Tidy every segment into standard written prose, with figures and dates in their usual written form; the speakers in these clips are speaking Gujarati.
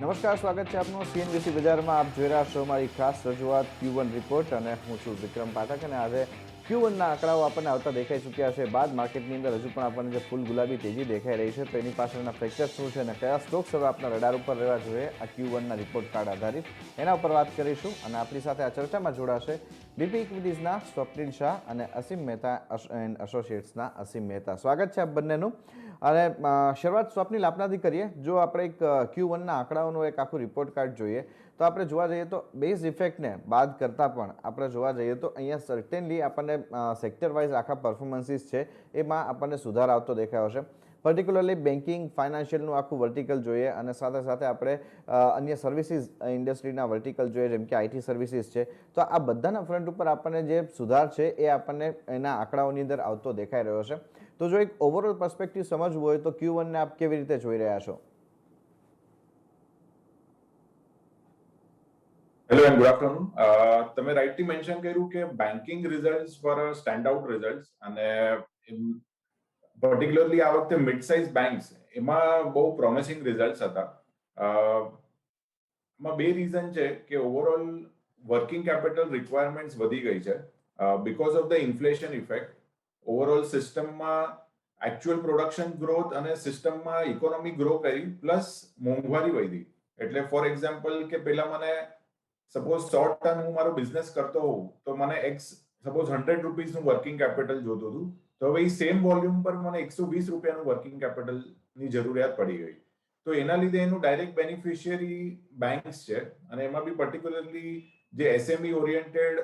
નમસ્કાર, સ્વાગત છે આપનું સીએનબીસી બજારમાં. આપ જોઈ રહ્યા છો મારી ખાસ રજૂઆત Q1 રિપોર્ટ અને હું છું વિક્રમ પાઠક. અને આજે Q1ના આંકડાઓ આપણને આવતા દેખાઈ ચૂક્યા છે. બાદ માર્કેટની અંદર હજુ પણ આપણને જે ફૂલ ગુલાબી તેજી દેખાઈ રહી છે, તો એની પાછળના ફેક્ટર શું છે અને કયા સ્ટોક્સ હવે આપણા રડાર ઉપર રહેવા જોઈએ આ Q1ના રિપોર્ટ કાર્ડ આધારિત, એના ઉપર વાત કરીશું. અને આપણી સાથે આ ચર્ચામાં જોડાશે બીપી ઇક્વિટીઝના સ્વપ્નિલ શાહ અને અસીમ મહેતા એન્ડ એસોસિએટ્સના અસીમ મહેતા. સ્વાગત છે આપ બંનેનું. અને શરૂઆત સ્વપ્નિલ આપનાથી કરીએ. જો આપણે એક Q1ના આંકડાઓનો એક આખું રિપોર્ટ કાર્ડ જોઈએ તો આપણે જોવા જઈએ તો બેઝ ઇફેક્ટને બાદ કરતાં પણ આપણે જોવા જઈએ તો અહીંયા સર્ટેનલી આપણને સેક્ટર વાઇઝ આખા પરફોર્મન્સીસ છે એમાં આપણને સુધાર આવતો દેખાયો છે. પર્ટિક્યુલરલી બેન્કિંગ ફાઇનાન્શિયલનું આખું વર્ટિકલ જોઈએ અને સાથે સાથે આપણે અન્ય સર્વિસીસ ઇન્ડસ્ટ્રીના વર્ટિકલ જોઈએ, જેમ કે આઈટી સર્વિસીસ છે. તો આ બધાના ફ્રન્ટ ઉપર આપણને જે સુધાર છે એ આપણને એના આંકડાઓની અંદર આવતો દેખાઈ રહ્યો છે. તો જો એક ઓવરઓલ પર્સપેક્ટિવ સમજવું હોય તો Q1ને આપ કેવી રીતે જોઈ રહ્યા છો? Hello and good afternoon. તમે રાઇટલી મેન્શન કર્યું કે banking results four stand out results, અને પર્ટિક્યુલરલી આ વખતે મિડ સાઇઝ બેંક્સ એમાં બહુ પ્રોમિસિંગ રિઝલ્ટ્સ હતા. એમાં બે રીઝન છે કે ઓવરઓલ વર્કિંગ કેપિટલ રિક્વાયરમેન્ટ્સ વધી ગઈ છે because of the inflation effect. Overall સિસ્ટમમાં એકચ્યુઅલ પ્રોડક્શન ગ્રોથ અને સિસ્ટમમાં ઇકોનોમી ગ્રો કરી પ્લસ મોંઘવારી વધી. એટલે ફોર એક્ઝામ્પલ કે પેલા મને સપોઝ 100 ટન હું મારો બિઝનેસ કરતો હોઉં તો મને સપોઝ 100 રૂપીસનું વર્કિંગ કેપિટલ જોતું હતું, તો હવે સેમ વોલ્યુમ પર મને 120 રૂપિયાનું વર્કિંગ કેપિટલની જરૂરિયાત પડી ગઈ. તો એના લીધે એનું ડાયરેક્ટ બેનિફિશિયરી બેંક્સ છે, અને એમાં બી પર્ટિક્યુલરલી જે એસએમઈ ઓરિએન્ટેડ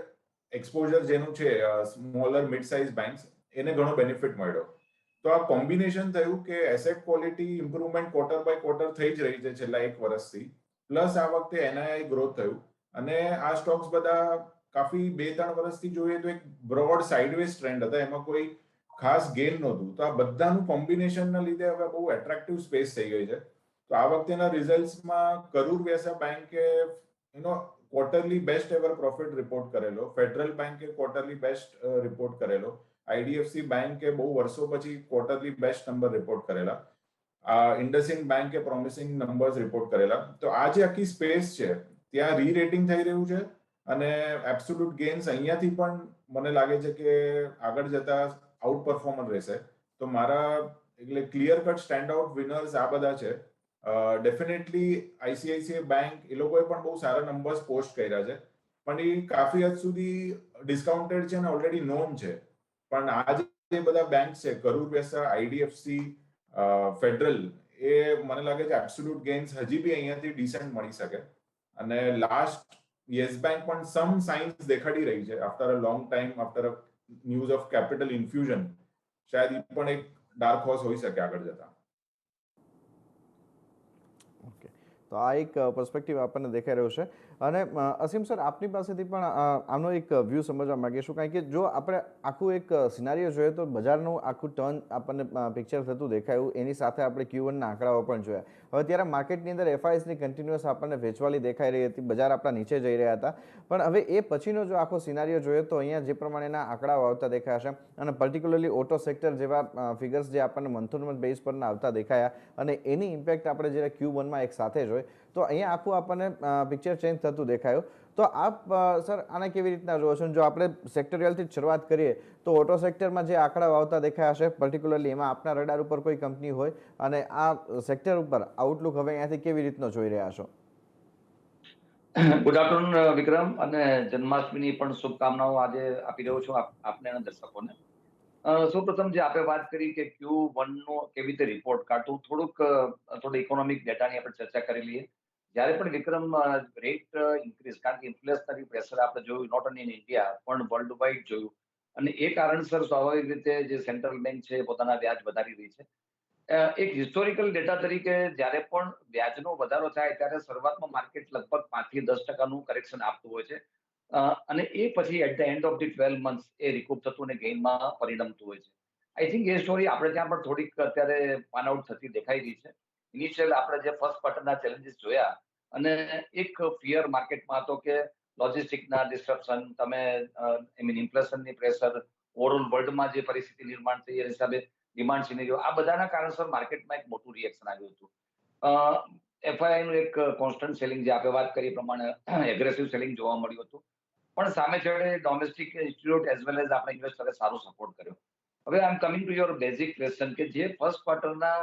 એક્સપોઝર જેનું છે સ્મોલર મિડ સાઇઝ બેંક્સ, એને ઘણો બેનિફિટ મળ્યો. તો આ કોમ્બિનેશન થયું કે asset quality improvement quarter by quarter થઈ જ રહી છે છેલ્લા 1 વર્ષથી, પ્લસ આ વખતે એનઆઈઆઈ ગ્રોથ થયું. અને આ સ્ટોક્સ બધા કાફી 2-3 વર્ષથી જોઈએ તો એક બ્રોડ સાઇડવેઝ ટ્રેન્ડ હતા, એમાં કોઈ ખાસ ગેઇન નહોતું. તો આ બધાનું કોમ્બિનેશનના લીધે હવે બહુ એટ્રેક્ટિવ સ્પેસ થઈ ગઈ છે. તો આ વખતેના રિઝલ્ટ્સમાં કરૂર વ્યાસા બેંકે quarterly best ever profit report કરેલો, ફેડરલ બેંકે ક્વાર્ટરલી બેસ્ટ રિપોર્ટ કરેલો, આઈડીએફસી બેંકે બહુ વર્ષો પછી ક્વાર્ટરલી બેસ્ટ નંબર રિપોર્ટ કરેલા, ઇન્ડસઇન્ડ બેંકે પ્રોમિસિંગ નંબર્સ રિપોર્ટ કરેલા. તો આ જે આખી સ્પેસ છે ત્યાં રીરેટિંગ થઈ રહ્યું છે, અને એબ્સોલ્યુટ ગેઇન્સ અહીંયાથી પણ મને લાગે છે કે આગળ જતા આઉટ પરફોર્મર રહેશે. તો મારા એટલે clear cut stand out winners આ બધા છે. ડેફિનેટલી આઈસીઆઈસીઆઈ બેંક એ લોકોએ પણ બહુ સારા નંબર્સ પોસ્ટ કર્યા છે, પણ એ કાફી હદ સુધી ડિસ્કાઉન્ટેડ છે અને ઓલરેડી નોન છે. પણ આ જે બધા બેંક છે કરૂર વ્યાસા, આઈડીએફસી, ફેડરલ, એ મને લાગે છે એબ્સોલ્યુટ ગેઇન્સ હજી બી અહીંયાથી ડિસેન્ટ મળી શકે. અને લાસ્ટ યસ બેંક પણ સમ સાઇન્સ દેખાડી રહી છે after a long time, after a news of capital infusion. શાયદ એ પણ એક ડાર્ક હોર્સ હોઈ શકે આગળ જતા. ઓકે, તો આ એક પર્સપેક્ટિવ આપણને દેખાઈ રહ્યો છે. અને અસીમ સર, આપની પાસેથી પણ આનો એક વ્યૂ સમજવા માંગીશું, કારણ કે જો આપણે આખું એક સિનારીઓ જોઈએ તો બજારનું આખું ટર્ન આપણને પિક્ચર થતું દેખાયું, એની સાથે આપણે Q1ના આંકડાઓ પણ જોયા. હવે ત્યારે માર્કેટની અંદર એફઆઈએસની કન્ટિન્યુઅસ આપણને વેચવાલી દેખાઈ રહી હતી, બજાર આપણા નીચે જઈ રહ્યા હતા. પણ હવે એ પછીનો જો આખો સિનારીઓ જોઈએ તો અહીંયા જે પ્રમાણેના આંકડાઓ આવતા દેખાયા છે, અને પર્ટિક્યુલરલી ઓટો સેક્ટર જેવા ફિગર્સ જે આપણને મંથ ઓન મંથ બેઝ પરના આવતા દેખાયા, અને એની ઇમ્પેક્ટ આપણે જ્યારે Q1માં એક સાથે જોઈએ તો અહીંયા આખું આપણને પિક્ચર ચેન્જ થતું દેખાયું. તો આપ સર આને કેવી રીતના જોવો છો? જો આપણે સેક્ટોરિયલથી જ શરૂઆત કરીએ તો ઓટો સેક્ટરમાં જે આંકડાઓ આવતા દેખાયા છે, પર્ટિક્યુલરલી એમાં આપના રડાર ઉપર કોઈ કંપની હોય, અને આ સેક્ટર ઉપર આઉટલુક હવે અહીંયાથી કેવી રીતનો જોઈ રહ્યા છો? ગુડ આફ્ટરનૂન વિક્રમ, અને જન્માષ્ટમીની પણ શુભકામનાઓ આજે આપી રહ્યો છું આપને અને દર્શકોને. સૌપ્રથમ જે આપણે વાત કરી કે Q1 નો કેવી રીતે રિપોર્ટ કાઢવું, થોડી ઇકોનોમિક ડેટાની આપણે ચર્ચા કરી લઈએ. જ્યારે પણ વિક્રમ રેટ ઇન્ક્રીઝ, કારણ કે ઇન્ફ્લેશનરી પ્રેશર આપણે જોયું નોટ ઓનલી ઇન ઇન્ડિયા પણ વર્લ્ડ વાઇડ જોયું, અને એ કારણસર સ્વાભાવિક રીતે જે સેન્ટ્રલ બેંક છે પોતાના વ્યાજ વધારી રહી છે. એક હિસ્ટોરિકલ ડેટા તરીકે જ્યારે પણ વ્યાજનો વધારો થાય ત્યારે શરૂઆતમાં માર્કેટ લગભગ 5 થી 10% કરેક્શન આપતું હોય છે, અને એ પછી at the end of the 12 months એ રિકૂપ થતું અને ગેઇનમાં પરિણમતું હોય છે. આઈ થિંક એ સ્ટોરી આપણે ત્યાં પણ થોડીક અત્યારે પાન આઉટ થતી દેખાઈ રહી છે. ઇનિશિયલ આપણે જે ફર્સ્ટ ક્વાર્ટરના ચેલેન્જીસ જોયા, અને એક ફિયર માર્કેટમાં હતો કે લોજિસ્ટિકના ડિસ્ટ્રપ્શન, તમે ઇન્ફ્લેશનની પ્રેશર, ઓવરઓલ વર્લ્ડમાં જે પરિસ્થિતિ નિર્માણ થઈ એ હિસાબે ડિમાન્ડ સિનેરિયો, આ બધાના કારણસર માર્કેટમાં એક મોટું રિએક્શન આવ્યું હતું. એફઆઈઆઈ નું એક કોન્સ્ટન્ટ સેલિંગ જે આપણે વાત કરી એ પ્રમાણે એગ્રેસિવ સેલિંગ જોવા મળ્યું હતું. પણ સામે છેડે domestic institute as well as આપણે ઇન્વેસ્ટરે સારો સપોર્ટ કર્યો. હવે I am coming to your basic question કે જે ફર્સ્ટ ક્વાર્ટરના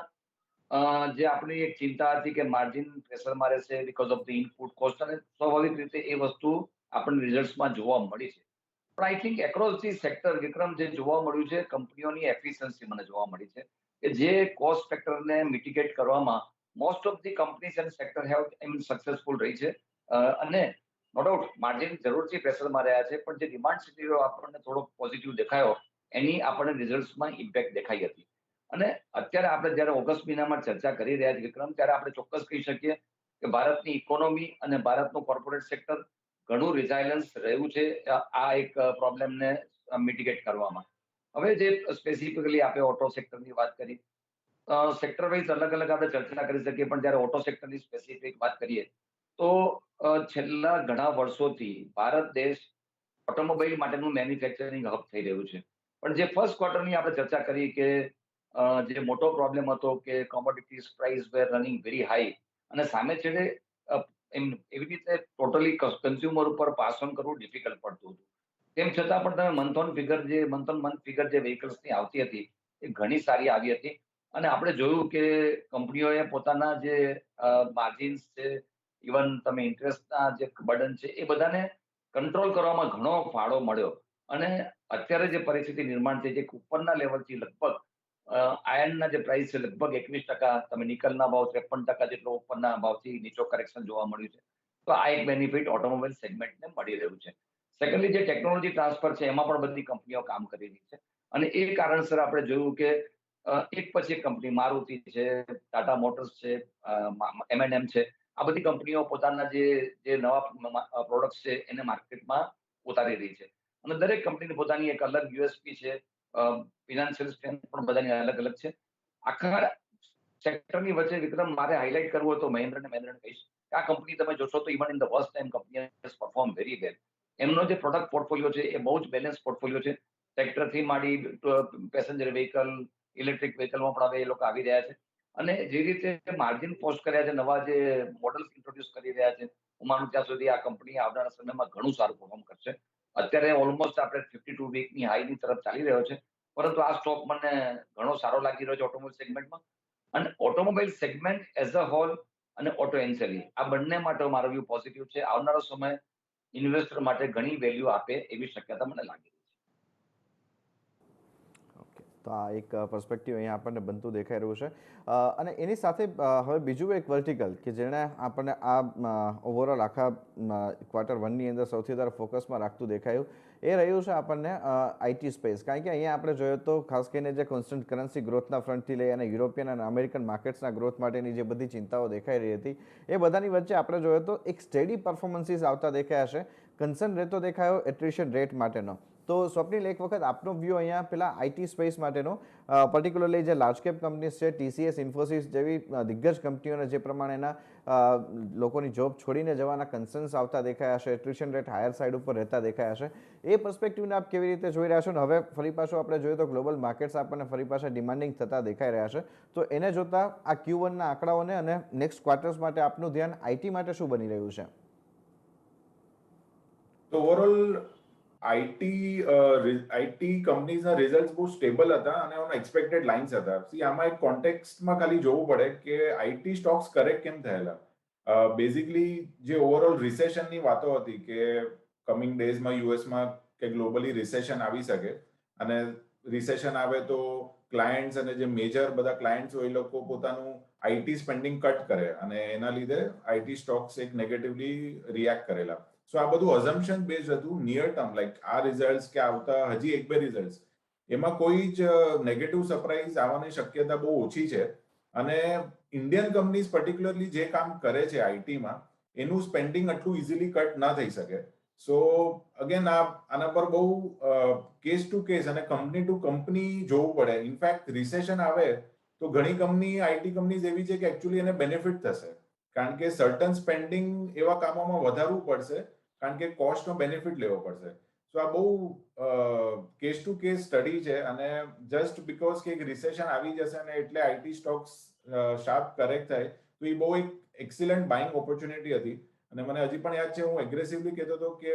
જે આપણી એક ચિંતા હતી કે માર્જિન પ્રેશરમાં રહેશે because of the input cost, અને સ્વાભાવિક રીતે એ વસ્તુ આપણને રિઝલ્ટ્સમાં જોવા મળી છે. પણ I think across the sector વિક્રમ જે જોવા મળ્યું છે કંપનીઓની એફિશિયન્સી મને જોવા મળી છે કે જે કોસ્ટ ફેક્ટરને મિટિગેટ કરવામાં most of the companies and sector have successful રહી છે. અને નો ડાઉટ માર્જિન જરૂરથી પ્રેશરમાં રહ્યા છે, પણ જે ડિમાન્ડ સિનેરિયો આપણને થોડો પોઝિટિવ દેખાયો એની આપણને રિઝલ્ટ્સમાં ઇમ્પેક્ટ દેખાઈ હતી. અને અત્યારે આપણે જ્યારે ઓગસ્ટ મહિનામાં ચર્ચા કરી રહ્યા છીએ વિક્રમ, ત્યારે આપણે ચોક્કસ કહી શકીએ કે ભારતની ઇકોનોમી અને ભારતનું કોર્પોરેટ સેક્ટર ઘણું રિઝાયલન્સ રહ્યું છે આ એક પ્રોબ્લેમને મિટિગેટ કરવામાં. હવે જે સ્પેસિફિકલી આપણે ઓટો સેક્ટરની વાત કરી, સેક્ટર વાઇઝ અલગ અલગ આપણે ચર્ચા કરી શકીએ, પણ જ્યારે ઓટો સેક્ટરની સ્પેસિફિક વાત કરીએ તો છેલ્લા ઘણા વર્ષોથી ભારત દેશ ઓટોમોબાઈલ માટેનું મેન્યુફેક્ચરિંગ હબ થઈ રહ્યું છે. પણ જે ફર્સ્ટ ક્વાર્ટરની આપણે ચર્ચા કરી કે જે મોટો પ્રોબ્લેમ હતો કે કોમોડિટીઝ પ્રાઇસ વેર રનિંગ વેરી હાઈ, અને સામે છેડે એવી રીતે ટોટલી કન્ઝ્યુમર ઉપર પાસ ઓન કરવું ડિફિકલ્ટ પડતું હતું. તેમ છતાં પણ તમે મંથ ઓન મંથ ફિગર જે વ્હીકલ્સની આવતી હતી એ ઘણી સારી આવી હતી. અને આપણે જોયું કે કંપનીઓએ પોતાના જે માર્જિન્સ છે, ઇવન તમે ઇન્ટરેસ્ટના જે બર્ડન છે એ બધાને કંટ્રોલ કરવામાં ઘણો ફાળો મળ્યો. અને અત્યારે જે પરિસ્થિતિ નિર્માણ થઈ છે કે ઉપરના લેવલથી લગભગ આયર્નના જે પ્રાઇસ છે લગભગ 21%, તમે નિકલના ભાવ 53% જેટલો ઉપરના ભાવથી નીચો કરેક્શન જોવા મળ્યું છે. તો આ એક બેનિફિટ ઓટોમોબાઈલ સેગમેન્ટને મળી રહ્યું છે. સેકન્ડલી જે ટેકનોલોજી ટ્રાન્સફર છે એમાં પણ બધી કંપનીઓ કામ કરી રહી છે. અને એ કારણસર આપણે જોયું કે એક પછી એક કંપની મારુતિ છે, ટાટા મોટર્સ છે, M&M છે, આ બધી કંપનીઓ પોતાના જે નવા પ્રોડક્ટ્સ છે એને માર્કેટમાં ઉતારી રહી છે. અને દરેક કંપનીની પોતાની એક અલગ યુએસપી છે, ફિનાન્શિયલ સ્ટ્રેન્થ પણ બધાની અલગ અલગ છે. આખા સેક્ટરની વચ્ચે વિક્રમ મારે હાઇલાઇટ કરવું હોય તો મહેન્દ્રને કહીશ કે આ કંપની તમે જોશો તો even in the worst time company has perform very well. એમનો જે પ્રોડક્ટ પોર્ટફોલિયો છે એ બહુ જ બેલેન્સ પોર્ટફોલિયો છે. ટ્રેક્ટરથી માંડી પેસેન્જર વ્હીકલ, ઇલેક્ટ્રિક વ્હીકલમાં પણ હવે એ લોકો આવી રહ્યા છે. અને જે રીતે માર્જિન પોસ્ટ કર્યા છે, નવા જે મોડલ્સ ઇન્ટ્રોડ્યુસ કરી રહ્યા છે, હું માનું ત્યાં સુધી આ કંપની આવનારા સમયમાં ઘણું સારું પરફોર્મ કરશે. અત્યારે ઓલમોસ્ટ આપણે 52 વીકની હાઈની તરફ ચાલી રહ્યો છે, પરંતુ આ સ્ટોક મને ઘણો સારો લાગી રહ્યો છે ઓટોમોબાઈલ સેગમેન્ટમાં. અને automobile segment as a whole અને ઓટો એન્સેલી આ બંને માટે મારો વ્યૂ પોઝિટિવ છે. આવનારો સમય ઇન્વેસ્ટર માટે ઘણી વેલ્યુ આપે એવી શક્યતા મને લાગી રહી છે. ઓકે, તો આ એક પર્સપેક્ટિવ અહીંયા આપણને બનતું દેખાઈ રહ્યું છે. અને એની સાથે હવે બીજું એક વર્ટિકલ કે જેણે આપણને આ ઓવરઓલ આખા ક્વાર્ટર વનની અંદર સૌથી વધારે ફોકસમાં રાખતું દેખાયું એ રહ્યું છે આપણને આઈટી સ્પેસ. કારણ કે અહીંયા આપણે જોઈએ તો ખાસ કરીને જે કોન્સ્ટન્ટ કરન્સી ગ્રોથના ફ્રન્ટથી લઈ અને યુરોપિયન અને અમેરિકન માર્કેટ્સના ગ્રોથ માટેની જે બધી ચિંતાઓ દેખાઈ રહી હતી એ બધાની વચ્ચે આપણે જોઈએ તો એક સ્ટેડી પરફોર્મન્સીસ આવતા દેખાયા છે. કન્સર્ન રહેતો દેખાયો એટ્રિશન રેટ માટેનો. તો સ્વપ્નિલ, એક વખત આપનો વ્યૂ અહીંયા પેલા આઈટી સ્પેસ માટેનો, પર્ટિક્યુલરલી જે લાર્જ કેપ કંપનીઝ છે, TCS, ઇન્ફોસિસ જેવી દિગ્ગજ કંપનીઓને જે પ્રમાણે એના લોકોની જોબ છોડીને જવાના કન્સર્ન્સ આવતા દેખાયા છે, એટ્રિશન રેટ હાયર સાઇડ ઉપર રહેતા દેખાયા છે, એ પર્સપેક્ટિવને આપ કેવી રીતે જોઈ રહ્યા છો? ને હવે ફરી પાછું આપણે જોઈએ તો ગ્લોબલ માર્કેટ્સ આપણને ફરી પાછા ડિમાન્ડિંગ થતા દેખાઈ રહ્યા છે, તો એને જોતા આ Q1ના આંકડાઓને અને નેક્સ્ટ ક્વાર્ટર્સ માટે આપનું ધ્યાન આઈટી માટે શું બની રહ્યું છે? તો ઓવરઓલ આઈટી કંપનીઝના રિઝલ્ટ બહુ સ્ટેબલ હતા અને ઓન એક્સપેક્ટેડ લાઇન્સ હતા. સી આમાં એક કોન્ટેક્સ્ટમાં ખાલી જોવું પડે કે આઈટી સ્ટોક્સ કરેક્ટ કેમ થયેલા. બેઝિકલી જે ઓવરઓલ રિસેશનની વાતો હતી કે કમિંગ ડેઝમાં યુએસમાં કે ગ્લોબલી રિસેશન આવી શકે અને રિસેશન આવે તો ક્લાયન્ટ્સ અને જે મેજર બધા ક્લાયન્ટ્સ હોય એ લોકો પોતાનું આઈટી સ્પેન્ડિંગ કટ કરે અને એના લીધે આઈટી સ્ટોક્સ એક નેગેટિવલી રિએક્ટ કરેલા. સો આ બધું અઝમ્પશન બેઝડ હતું. નિયર ટર્મ લાઈક આ રિઝલ્ટ કે આવતા હજી એક બે રિઝલ્ટ એમાં કોઈ જ નેગેટિવ સરપ્રાઇઝ આવવાની શક્યતા બહુ ઓછી છે. અને ઇન્ડિયન કંપનીઝ પર્ટિક્યુલરલી જે કામ કરે છે આઈટીમાં એનું સ્પેન્ડિંગ આટલું ઇઝીલી કટ ના થઈ શકે. સો અગેન આના પર બહુ કેસ ટુ કેસ અને કંપની ટુ કંપની જોવું પડે. ઇનફેક્ટ રિસેશન આવે તો ઘણી કંપની આઈટી કંપનીઝ એવી છે કે એકચ્યુઅલી એને બેનિફિટ થશે, કારણ કે સર્ટન સ્પેન્ડિંગ એવા કામોમાં વધારવું પડશે, કારણ કે કોસ્ટનો બેનિફિટ લેવો પડશે. સો આ બહુ કેસ ટુ કેસ સ્ટડી છે અને જસ્ટ બીકોઝ કે એક રિસેશન આવી જશે ને એટલે આઈટી સ્ટોક્સ શાર્પ કરેક્ટ થાય તો એ બહુ એક એક્સિલન્ટ બાઇંગ ઓપોર્ચ્યુનિટી હતી. અને મને હજી પણ યાદ છે, હું એગ્રેસિવલી કહેતો હતો કે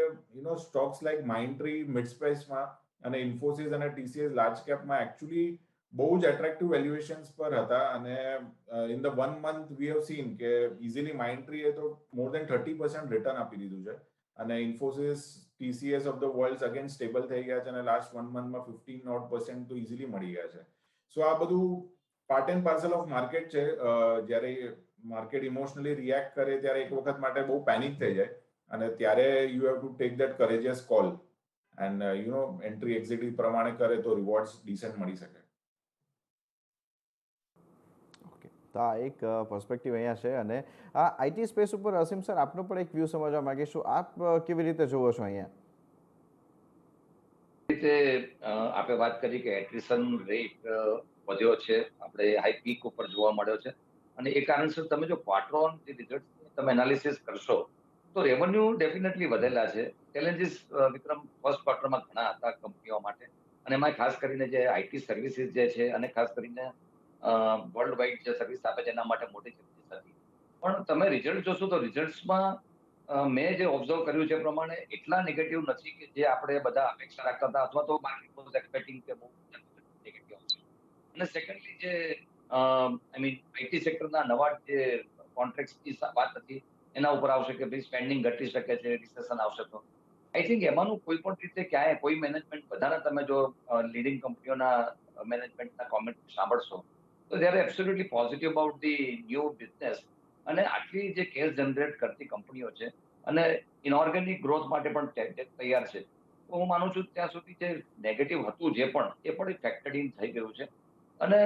સ્ટોક્સ લાઈક માઇન્ડટ્રી મિડ સ્પેસમાં અને ઇન્ફોસિસ અને ટીસીએસ લાર્જ કેપમાં એકચ્યુઅલી બહુ જ એટ્રેક્ટિવ વેલ્યુએશન્સ પર હતા. અને in the 1 month we have seen કે ઇઝીલી માઇન્ડટ્રીએ તો મોર દેન 30% રિટર્ન આપી દીધું છે. અને Infosys TCS of the world again stable થઈ ગયા છે અને લાસ્ટ 1 monthમાં 15% તો ઇઝીલી મળી ગયા છે. સો આ બધું part and parcel of market છે. જ્યારે માર્કેટ ઇમોશનલી રિએક્ટ કરે ત્યારે એક વખત માટે બહુ પેનિક થઈ જાય અને ત્યારે you have to take that courageous call and entry exit પ્રમાણે કરે તો રિવોર્ડ્સ ડિસેન્ટ મળી શકે. ઓકે, તો આ એક પર્સપેક્ટિવ અહીંયા છે. અને આ આઈટી સ્પેસ ઉપર અસીમ સર આપનો પણ એક વ્યૂ સમજવા માંગીશું. આપ કેવી રીતે જોવો છો અહીંયા? રીતે આપણે વાત કરી કે એટ્રિશન રેટ વધ્યો છે, આપણે હાઈ પીક ઉપર જોવા મળ્યો છે. અને એ કારણસર તમે જો ક્વાર્ટર ઓન જે રિઝલ્ટ તમે એનાલિસિસ કરશો તો રેવન્યુ ડેફિનેટલી વધેલા છે. ચેલેન્જીસ વિક્રમ ફર્સ્ટ ક્વાર્ટરમાં ઘણા હતા કંપનીઓ માટે, અને એમાં ખાસ કરીને જે આઈટી સર્વિસીસ જે છે અને ખાસ કરીને વર્લ્ડ વાઇડ જે સર્વિસ આપે છે એના માટે મોટી ચેલેન્જીસ હતી. પણ તમે રિઝલ્ટ જોશો તો રિઝલ્ટ્સમાં મેં જે ઓબ્ઝર્વ કર્યું છે એ પ્રમાણે એટલા નેગેટિવ નથી કે જે આપણે બધા અપેક્ષા રાખતા હતા, અથવા તો માર્કેટ વોઝ એક્સપેક્ટિંગ કે બહુ નેગેટિવ આવશે. અને સેકન્ડલી જે આઈ મીન આઈટી સેક્ટરના નવા જે કોન્ટ્રાક્ટ્સની વાત હતી એના ઉપર આવશે કે ભાઈ સ્પેન્ડિંગ ઘટી શકે છે, રિસેશન આવશે તો આઈ થિંક એમાંનું કોઈ પણ રીતે ક્યાંય કોઈ મેનેજમેન્ટ બધાના તમે જો લીડિંગ કંપનીઓના મેનેજમેન્ટના કોમેન્ટ સાંભળશો તો they are absolutely positive about the new business. અને આટલી જે કેશ જનરેટ કરતી કંપનીઓ છે અને ઇનઓર્ગેનિક ગ્રોથ માટે પણ તૈયાર છે, તો હું માનું છું ત્યાં સુધી જે નેગેટિવ હતું જે પણ એ પણ ફેક્ટર્ડ ઇન થઈ ગયું છે. અને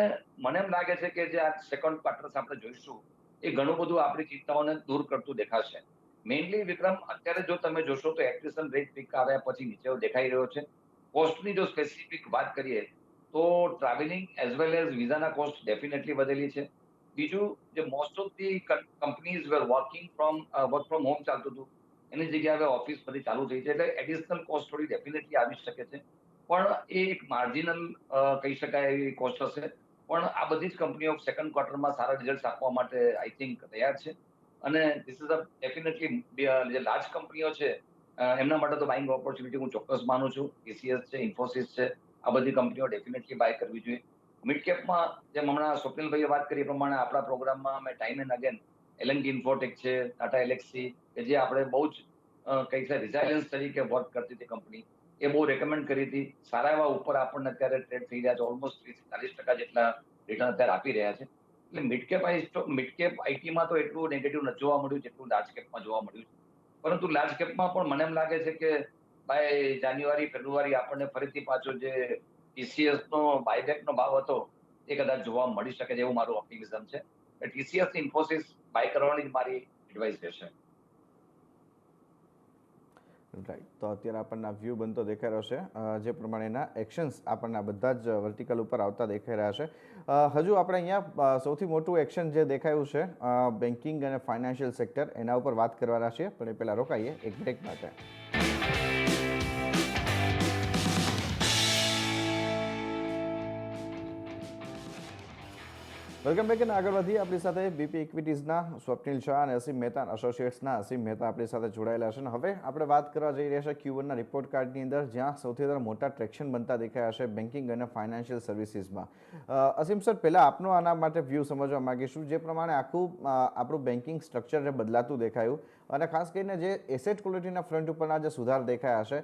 મને એમ લાગે છે કે જે આ સેકન્ડ ક્વાર્ટર્સ આપણે જોઈશું એ ઘણું બધું આપણી ચિંતાઓને દૂર કરતું દેખાશે. મેઇનલી વિક્રમ અત્યારે જો તમે જોશો તો એટ્રિશન રેટ પીક આવ્યા પછી નીચે દેખાઈ રહ્યો છે. કોસ્ટની જો સ્પેસિફિક વાત કરીએ તો ટ્રાવેલિંગ એઝ વેલ એઝ વિઝાના કોસ્ટ ડેફિનેટલી વધેલી છે. બીજું, જે most of the companies where work from home ચાલતું હતું એની જગ્યાએ હવે ઓફિસ બધી ચાલુ થઈ છે, એટલે એડિશનલ કોસ્ટ થોડી ડેફિનેટલી આવી શકે છે. પણ એ એક માર્જિનલ કહી શકાય એવી કોસ્ટ હશે. પણ આ બધી જ કંપનીઓ સેકન્ડ ક્વાર્ટરમાં સારા રિઝલ્ટ આપવા માટે આઈ થિંક તૈયાર છે. અને ધીસ ઇઝ ડેફિનેટલી જે લાર્જ કંપનીઓ છે એમના માટે તો બાઇંગ ઓપોર્ચ્યુનિટી હું ચોક્કસ માનું છું. ટીસીએસ છે, ઇન્ફોસિસ છે, આ બધી કંપનીઓ ડેફિનેટલી બાય કરવી જોઈએ. મિડ કેપમાં જેમ હમણાં સ્વપ્નિલભાઈએ વાત કરી એ પ્રમાણે આપણા પ્રોગ્રામમાં મેં time and again L&T Infotech છે, ટાટા એલેક્સી કે જે આપણે બહુ જ કઈ છે રિઝાયલન્સ તરીકે વર્ક કરતી હતી કંપની, એ બહુ રેકમેન્ડ કરી હતી. સારા એવા ઉપર આપણને અત્યારે ટ્રેડ થઈ રહ્યા છે, ઓલમોસ્ટ 30-40% જેટલા રિટર્ન અત્યારે આપી રહ્યા છે. એટલે મિડ કેપ આઈટીમાં તો એટલું નેગેટિવ નથી જોવા મળ્યું જેટલું લાર્જ કેપમાં જોવા મળ્યું છે. પરંતુ લાર્જ કેપમાં પણ મને એમ લાગે છે કે બાય જાન્યુઆરી ફેબ્રુઆરી આપણને ફરીથી પાછો જે ટીસીએસ નો બાયબેક નો ભાવ હતો એ કદાચ જોવા મળી શકે છે એવું મારું ઓપ્ટિમિઝમ છે. ટીસીએસ ઇન્ફોસિસ બાય કરવાની જ મારી એડવાઇસ રહેશે. રાઈટ, તો અત્યારે આપણને વ્યૂ બનતો દેખાઈ રહ્યો છે. જે પ્રમાણેના એક્શન્સ આપણને બધા જ વર્ટિકલ ઉપર આવતા દેખાઈ રહ્યા છે. હજુ આપણે અહીંયા સૌથી મોટું એક્શન જે દેખાયું છે બેન્કિંગ અને ફાઇનાન્શિયલ સેક્ટર, એના ઉપર વાત કરવાના છીએ, પણ એ પહેલાં રોકાઈએ એક બ્રેક માટે. Welcome back. અને આગળ વધીએ. આપણી સાથે બીપી ઇક્વિટીઝના સ્વપ્નિલ શાહ અને અસીમ મહેતા, એસોસિએટ્સના અસીમ મહેતા આપણી સાથે જોડાયેલા છે. અને હવે આપણે વાત કરવા જઈ રહ્યા છે Q1ના રિપોર્ટ કાર્ડની અંદર, જ્યાં સૌથી વધારે મોટા ટ્રેક્શન બનતા દેખાયા છે બેન્કિંગ અને ફાઇનાન્શિયલ સર્વિસીસમાં. અસીમ સર, પહેલાં આપનો આના માટે વ્યૂ સમજવા માગીશું. જે પ્રમાણે આખું આપણું બેન્કિંગ સ્ટ્રક્ચર બદલાતું દેખાયું અને ખાસ કરીને જે એસેટ ક્વોલિટીના ફ્રન્ટ ઉપરના જે સુધાર દેખાયા છે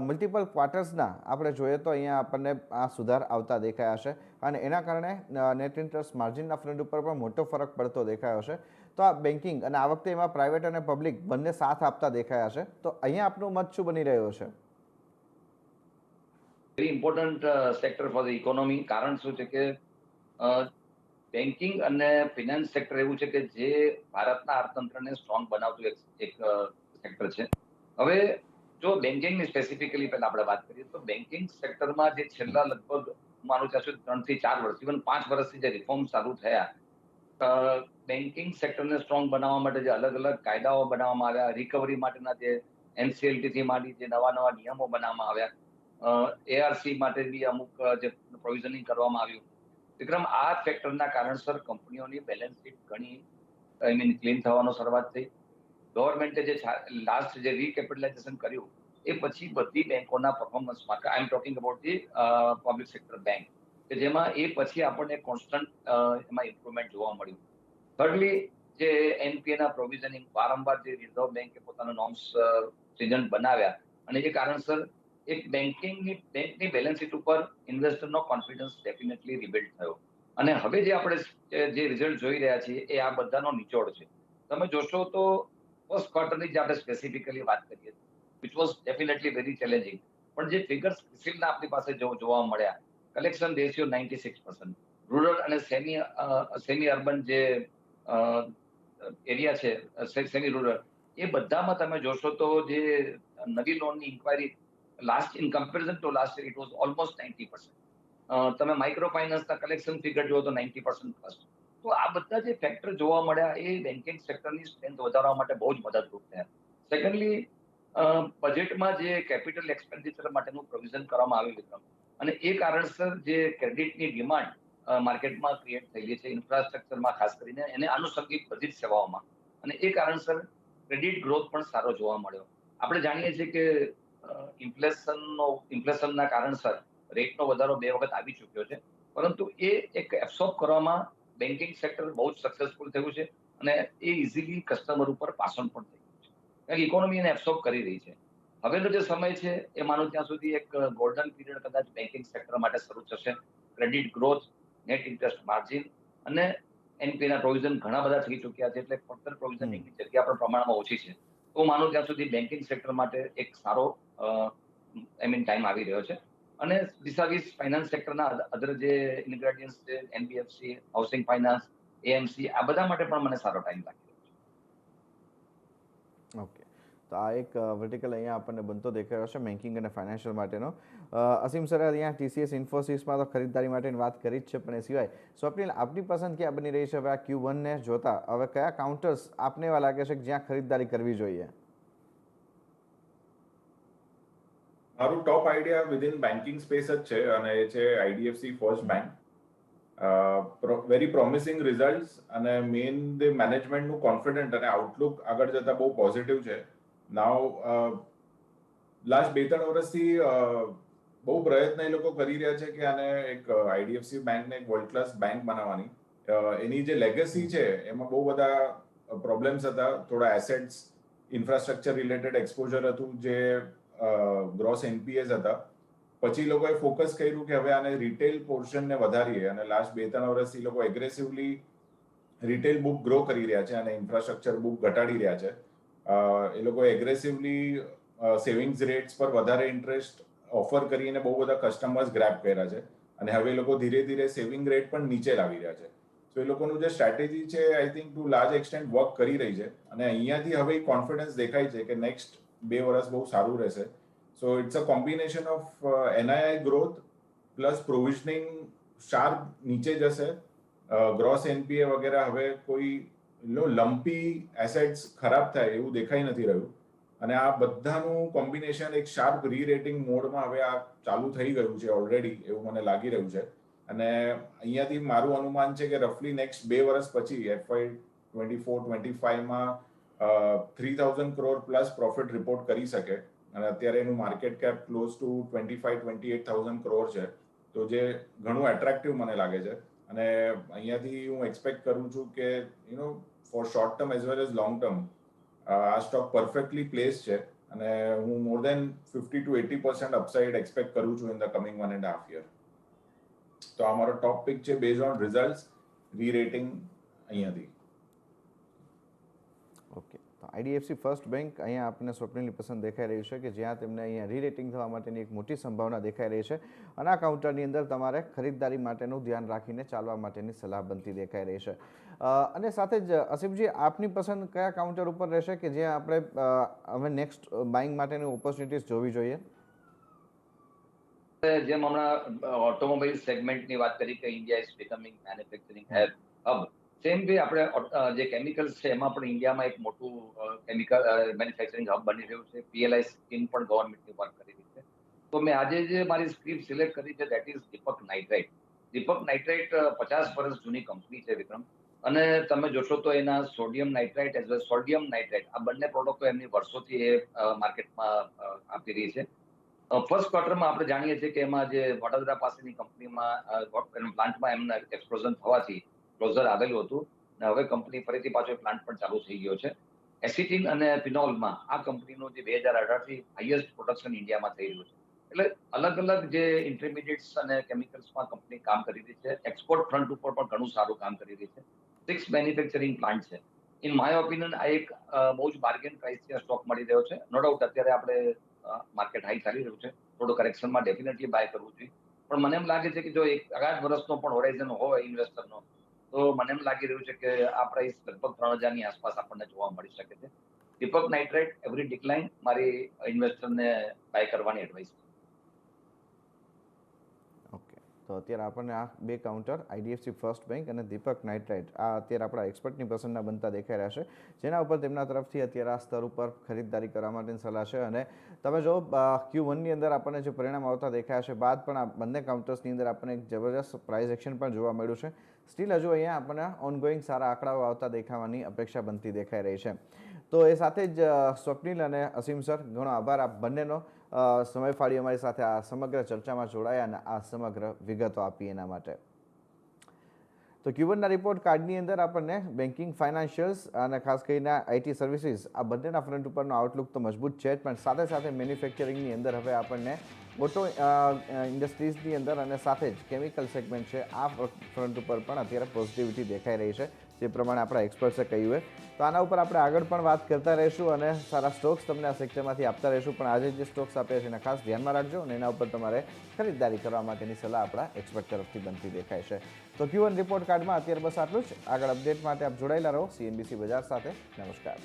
મલ્ટિપલ ક્વાર્ટર્સના આપણે જોઈએ તો અહીંયા આપણને આ સુધાર આવતા દેખાયા છે. અને એના કારણે નેટ ઇન્ટરેસ્ટ માર્જિનના ફ્રન્ટ ઉપર પણ મોટો ફરક પડતો દેખાયો છે. તો આ બેન્કિંગ અને આ વખતે એમાં પ્રાઇવેટ અને પબ્લિક બંને સાથ આપતા દેખાયા છે. તો અહીંયા આપનો મત શું બની રહ્યો છે? Very important sector for the economy. કારણ શું છે કે બેન્કિંગ અને ફિનાન્સ સેક્ટર એવું છે કે જે ભારતના અર્થતંત્રને સ્ટ્રોંગ બનાવતું એક સેક્ટર છે. હવે જો બેન્કિંગની સ્પેસિફિકલી પહેલા આપણે વાત કરીએ તો બેન્કિંગ સેક્ટરમાં જે છેલ્લા લગભગ માનું ત્યાં સુધી 3 થી 4 વર્ષ, ઇવન 5 વર્ષથી જે રિફોર્મ ચાલુ થયા, બેન્કિંગ સેક્ટરને સ્ટ્રોંગ બનાવવા માટે જે અલગ અલગ કાયદાઓ બનાવવામાં આવ્યા, રિકવરી માટેના જે એનસીએલટી થી માંડી જે નવા નિયમો બનાવવામાં આવ્યા, એઆરસી માટે બી અમુક જે પ્રોવિઝનિંગ કરવામાં આવ્યું. વિક્રમ, આ ફેક્ટરના કારણસર કંપનીઓની બેલેન્સ શીટ ઘણી ક્લીન થવાનો શરૂઆત થઈ. ગવર્મેન્ટે જે લાસ્ટ જે રીકેપિટલાઇઝેશન કર્યું એ પછી બધી બેંકોના પરફોર્મન્સમાં, I am talking about the public sector bank, કે જેમાં એ પછી આપણને કોન્સ્ટન્ટ એમાં ઇમ્પ્રુવમેન્ટ જોવા મળ્યું. થર્ડલી, જે એનપીએ ના પ્રોવિઝનિંગ વારંવાર જે રિઝર્વ બેંકે પોતાના નોર્મ્સ સ્ટ્રિજન્ટ બનાવ્યા અને એ કારણસર એક બેંકની બેલેન્સ શીટ ઉપર ઇન્વેસ્ટરનો કોન્ફિડન્સ ડેફિનેટલી રિબિલ્ડ થયો. અને હવે જે આપણે જે રિઝલ્ટ જોઈ રહ્યા છીએ એ આ બધાનો નિચોડ છે. તમે જોશો તો ફર્સ્ટ ક્વાર્ટરની જ આપણે સ્પેસિફિકલી વાત કરીએ, which was definitely very challenging. પણ જે ફિગર્સ ક્રિસિલના આપણી પાસે જોવા મળ્યા, કલેક્શન રેશિયો 96%, રૂરલ અને સેમી અર્બન જે એરિયા છે, સેમી રૂરલ, એ બધામાં તમે જોશો તો જે નવી લોનની inquiry last in comparison to last year it was almost 90%. તમે માઇક્રો ફાઇનાન્સના કલેક્શન ફિગર જુઓ તો 90% પ્લસ. તો આ બધા જે ફેક્ટર જોવા મળ્યા એ બેન્કિંગ સેક્ટરની સ્ટ્રેન્થ વધારવા માટે બહુ જ મદદરૂપ થયા. સેકન્ડલી, બજેટમાં જે કેપિટલ એક્સપેન્ડિચર માટેનું પ્રોવિઝન કરવામાં આવ્યું વિક્રમ, અને એ કારણસર જે ક્રેડિટની ડિમાન્ડ માર્કેટમાં ક્રિએટ થયેલી છે ઇન્ફ્રાસ્ટ્રક્ચરમાં, ખાસ કરીને એને આનુષંગિક બધી જ સેવાઓમાં, અને એ કારણસર ક્રેડિટ ગ્રોથ પણ સારો જોવા મળ્યો. આપણે જાણીએ છીએ કે ઇન્ફ્લેશનના કારણસર રેટનો વધારો 2 વખત આવી ચૂક્યો છે, પરંતુ એ એક એબ્સોર્બ કરવામાં બેન્કિંગ સેક્ટર બહુ જ સક્સેસફુલ થયું છે અને એ ઇઝીલી કસ્ટમર ઉપર પાસ ઓન પણ થઈ ગયું છે, કારણ કે ઇકોનોમી એને એબ્સોર્બ કરી રહી છે. હવેનો જે સમય છે એ માનું ત્યાં સુધી એક ગોલ્ડન પીરિયડ કદાચ બેન્કિંગ સેક્ટર માટે શરૂ થશે. Credit growth, net interest margin અને એનપીના પ્રોવિઝન ઘણા બધા થઈ ચૂક્યા છે, એટલે ફર્ધર પ્રોવિઝનિંગની જગ્યા પણ પ્રમાણમાં ઓછી છે. તો માનું ત્યાં સુધી બેન્કિંગ સેક્ટર માટે એક સારો ટાઈમ આવી રહ્યો છે. અને vis-a-vis ફાઇનાન્સ સેક્ટરના અધર જે ઇન્ગ્રેડિયન્ટ્સ છે, એનબીએફસી, હાઉસિંગ ફાઇનાન્સ, એએમસી, આ બધા માટે પણ મને સારો ટાઈમ લાગી રહ્યો છે. ઓકે, તો આ એક વર્ટિકલ અહીંયા આપણને બનતો દેખાઈ રહ્યો છે બેન્કિંગ અને ફાઇનાન્શિયલ માટેનો. અસીમ સર, અહીંયા ટીસીએસ ઇન્ફોસિસમાં તો ખરીદદારી માટેની વાત કરી જ છે, પણ એ સિવાય સ્વપ્નિલ, આપની પસંદ ક્યાં બની રહી છે હવે આ Q1ને જોતા? હવે કયા કાઉન્ટર્સ આપને એવા લાગે છે કે જ્યાં ખરીદદારી કરવી જોઈએ? મારું ટોપ આઈડિયા વિધિન બેન્કિંગ સ્પેસ જ છે અને એ છે IDFC first bank. Very promising results અને મેઇન ધ મેનેજમેન્ટનું કોન્ફિડન્ટ અને આઉટલુક આગળ જતા બહુ પોઝિટિવ છે. નાવ લાસ્ટ 2-3 વર્ષથી બહુ પ્રયત્ન એ લોકો કરી રહ્યા છે કે આને એક આઈડીએફસી બેંકને એક વર્લ્ડ ક્લાસ બેંક બનાવવાની. એની જે લેગસી છે એમાં બહુ બધા પ્રોબ્લેમ્સ હતા, થોડા એસેટ્સ, ઇન્ફ્રાસ્ટ્રક્ચર રિલેટેડ એક્સપોઝર હતું, જે ગ્રોસ એનપીએસ હતા. પછી લોકોએ ફોકસ કર્યું કે હવે આને રિટેલ પોર્શનને વધારીએ અને લાસ્ટ 2-3 વર્ષથી લોકો એગ્રેસિવલી રિટેલ બુક ગ્રો કરી રહ્યા છે અને ઇન્ફ્રાસ્ટ્રક્ચર બુક ઘટાડી રહ્યા છે. એ લોકો એગ્રેસિવલી સેવિંગ્સ રેટ્સ પર વધારે ઇન્ટરેસ્ટ ઓફર કરીને બહુ બધા કસ્ટમર્સ ગ્રેબ કર્યા છે અને હવે એ લોકો ધીરે ધીરે સેવિંગ રેટ પણ નીચે લાવી રહ્યા છે. તો એ લોકોનું જે સ્ટ્રેટેજી છે I think to large extent work કરી રહી છે અને અહીંયાથી હવે કોન્ફિડન્સ દેખાય છે કે નેક્સ્ટ 2 વર્ષ બહુ સારું રહેશે. So it's a combination of NII growth plus provisioning sharp નીચે જશે, ગ્રોસ એનપીએ વગેરે હવે કોઈ લમ્પી એસેટ્સ ખરાબ થાય એવું દેખાઈ નથી રહ્યું અને આ બધાનું કોમ્બિનેશન એક શાર્પ રી-રેટિંગ મોડમાં હવે આ ચાલુ થઈ ગયું છે ઓલરેડી, એવું મને લાગી રહ્યું છે. અને અહીંયાથી મારું અનુમાન છે કે રફલી નેક્સ્ટ 2 વર્ષ પછી FY 24-25માં 3,000 કરોડ પ્લસ પ્રોફિટ રિપોર્ટ કરી શકે અને અત્યારે એનું market cap close to 25-28,000 crore છે, તો જે ઘણું એટ્રેક્ટિવ મને લાગે છે. અને અહીંયાથી હું એક્સપેક્ટ કરું છું કે for short term as well as long term આ સ્ટોક પરફેક્ટલી પ્લેસ છે અને હું મોર દેન 50-80% અપસાઇડ એક્સપેક્ટ કરું છું ઇન ધ કમિંગ 1.5 year. તો આ મારો ટોપ પિક છે બેઝ ઓન રિઝલ્ટ્સ, રી-રેટિંગ અહીંયાથી. ઓકે, તો આઈડીએફસી ફર્સ્ટ બેંક અહીંયા આપણને સ્વપ્નની પસંદ દેખાઈ રહ્યું છે કે જ્યાં તેમને અહીંયા રીરેટિંગ થવા માટેની એક મોટી સંભાવના દેખાઈ રહી છે અને આ કાઉન્ટરની અંદર તમારે ખરીદદારી માટેનું ધ્યાન રાખીને ચાલવા માટેની સલાહ બનતી દેખાઈ રહી છે. અને સાથે જ અસીમજી, આપની પસંદ કયા કાઉન્ટર ઉપર રહેશે કે જ્યાં આપણે હવે નેક્સ્ટ બાઇંગ માટેની ઓપોર્ચ્યુનિટીઝ જોવી જોઈએ? જેમ હમણાં ઓટોમોબાઈલ સેગમેન્ટની વાત કરી કે India is becoming manufacturing hub, same way આપણે જે કેમિકલ્સ છે એમાં પણ ઇન્ડિયામાં એક મોટું કેમિકલ મેન્યુફેક્ચરિંગ હબ બની રહ્યું છે. પીએલઆઈ સ્કીમ પણ ગવર્મેન્ટની વર્ક કરી રહી છે. તો મેં આજે જે મારી સ્ક્રિપ્ટ સિલેક્ટ કરી છે that is Deepak nitrite. Deepak nitrite 50 વર્ષ જૂની કંપની છે વિક્રમ, અને તમે જોશો તો એના sodium nitrite as well sodium nitrite આ બંને પ્રોડક્ટો એમની વર્ષોથી એ માર્કેટમાં આપી રહી છે. ફર્સ્ટ ક્વાર્ટરમાં આપણે જાણીએ છીએ કે એમાં જે વડોદરા પાસેની કંપનીમાં પ્લાન્ટમાં એમના એક્સપ્લોઝન થવાથી ક્લોઝર આવેલું હતું અને હવે કંપની ફરીથી પાછો પ્લાન્ટ પણ ચાલુ થઈ ગયો છે. એસિટિન અને ફિનોલમાં આ કંપનીનું જે 2018 થી હાઈએસ્ટ પ્રોડક્શન ઇન્ડિયામાં થઈ રહ્યું છે. એટલે અલગ અલગ જે ઇન્ટરમીડિયેટ્સ અને કેમિકલ્સમાં કંપની કામ કરી રહી છે. એક્સપોર્ટ ફ્રન્ટ ઉપર પણ ઘણું સારું કામ કરી રહી છે. 6 મેન્યુફેક્ચરિંગ પ્લાન્ટ છે. ઇન માય ઓપિનિયન આ એક બહુ જ બાર્ગેન પ્રાઇસથી સ્ટોક મળી રહ્યો છે. નો ડાઉટ અત્યારે આપણે માર્કેટ હાઈ ચાલી રહ્યું છે. થોડું કરેક્શનમાં ડેફિનેટલી બાય કરવું જોઈએ. પણ મને એમ લાગે છે કે જો એક 8 વર્ષનો પણ હોરાઇઝન હોય ઇન્વેસ્ટરનો તો મને એમ લાગી રહ્યું છે કે આ પ્રાઇસ લગભગ 3000 ની આસપાસ આપણને જોવા મળી શકે છે. દીપક નાઇટ્રાઇટ એવરી ડિક્લાઇન મારી ઇન્વેસ્ટરને બાય કરવાની એડવાઇસ છે. ઓકે, તો અત્યારે આપણને આ બે કાઉન્ટર આઈડીએફસી ફર્સ્ટ બેંક અને દીપક નાઇટ્રાઇટ આ અત્યારે આપણા એક્સપર્ટની પસંદના બનતા દેખાઈ રહ્યા છે, જેના ઉપર તેમના તરફથી અત્યારે આ સ્તર ઉપર ખરીદદારી કરવા માટેની સલાહ છે. અને તમે જો Q1ની અંદર આપણને જે પરિણામ આવતા દેખાયા છે બાદ પણ આ બંને કાઉન્ટર્સની અંદર આપણને એક જબરજસ્ત પ્રાઇસ એક્શન પણ જોવા મળ્યું છે. સ્ટીલ હજુ અહીંયા આપણને ઓનગોઈંગ સારા આંકડાઓ આવતા દેખાવાની અપેક્ષા બનતી દેખાઈ રહી છે. તો એ સાથે જ સ્વપ્નિલ અને અસીમ સર, ઘણો આભાર આપ બંનેનો સમય ફાળી અમારી સાથે આ સમગ્ર ચર્ચામાં જોડાયા અને આ સમગ્ર વિગતો આપી એના માટે. તો Q1ના રિપોર્ટ કાર્ડની અંદર આપણને બેન્કિંગ, ફાઇનાન્શિયલ્સ અને ખાસ કરીને આઈટી સર્વિસીસ આ બંનેના ફ્રન્ટ ઉપરનો આઉટલુક તો મજબૂત છે જ, પણ સાથે સાથે મેન્યુફેક્ચરિંગની અંદર હવે આપણને ઓટો ઇન્ડસ્ટ્રીઝની અંદર અને સાથે જ કેમિકલ સેગમેન્ટ છે આ ફ્રન્ટ ઉપર પણ અત્યારે પોઝિટિવિટી દેખાઈ રહી છે, જે પ્રમાણે આપણા એક્સપર્ટ્સે કહ્યું હોય. તો આના ઉપર આપણે આગળ પણ વાત કરતા રહીશું અને સારા સ્ટોક્સ તમને આ સેક્ટરમાંથી આપતા રહીશું. પણ આજે જે સ્ટોક્સ આપ્યા છે એને ખાસ ધ્યાનમાં રાખજો અને એના ઉપર તમારે ખરીદદારી કરવા માટેની સલાહ આપણા એક્સપર્ટ તરફથી બનતી દેખાય છે. તો Q1 રિપોર્ટ કાર્ડમાં અત્યારે બસ આટલું જ. આગળ અપડેટ માટે આપ જોડાયેલા રહો CNBC બજાર સાથે. નમસ્કાર.